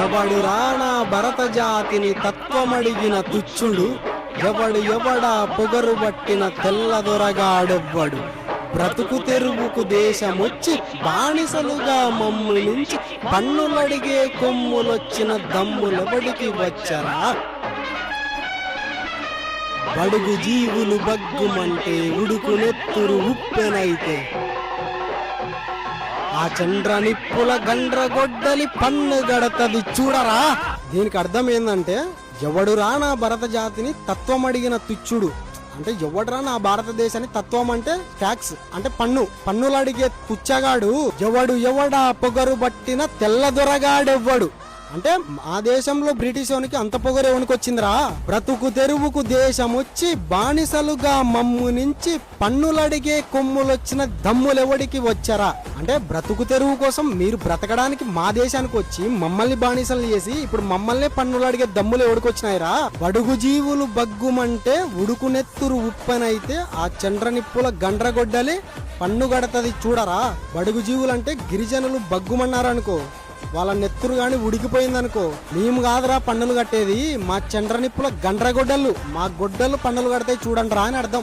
ఎవడు రానా భరత జాతిని తత్వమడిగిన తుచ్చుడు, ఎవడా పొగరు పట్టిన తెల్లదొరగాడెవ్వడు. బ్రతుకు తెరువుకు దేశమొచ్చి బానిసలుగా మమ్ము నుంచి పన్నులడిగే కొమ్ములొచ్చిన దమ్ములబడికి వచ్చరా. బడుగు జీవులు బగ్గుమంటే ఉడుకునెత్తురు ఉప్పెనైతే, ఆ చంద్ర నిప్పుల గండ్రగొడ్డలి పన్ను గడతది చూడరా. దీనికి అర్థం ఏంటంటే, ఎవడురా నా భరత జాతిని తత్వం అడిగిన తుచ్చుడు అంటే, ఎవడురా నా భారతదేశాన్ని, తత్వం అంటే ట్యాక్స్ అంటే పన్నులు అడిగే తుచ్చగాడు, ఎవడా పొగరు పట్టిన తెల్లదొరగాడెవ్వడు అంటే, మా దేశంలో బ్రిటిష్ వానికి అంత పొగరు ఎవరికి వచ్చిందిరా. బ్రతుకు తెరువుకు దేశం వచ్చి బానిసలుగా మమ్ము నుంచి పన్నులడిగే కొమ్ములొచ్చిన దమ్ములెవడికి వచ్చారా అంటే, బ్రతుకు తెరువు కోసం మీరు బ్రతకడానికి మా దేశానికి వచ్చి మమ్మల్ని బానిసలు చేసి ఇప్పుడు మమ్మల్ని పన్నులు అడిగే దమ్ములు ఎవడికి వచ్చినాయిరా. బడుగు జీవులు బగ్గుమంటే ఉడుకునెత్తురు ఉప్పనైతే, ఆ చంద్రనిప్పుల గండ్రగొడ్డలి పన్ను గడతది చూడరా. బడుగు జీవులు అంటే గిరిజనులు బగ్గుమన్నారనుకో, వాళ్ళ నెత్తురు గాని ఉడికిపోయిందనుకో, మేము కాదురా పన్నులు కట్టేది, మా చండ్రనిప్పుల గండ్రగొడ్డలు, మా గొడ్డలు పన్నులు కడతాయి చూడండి రా అని అర్థం.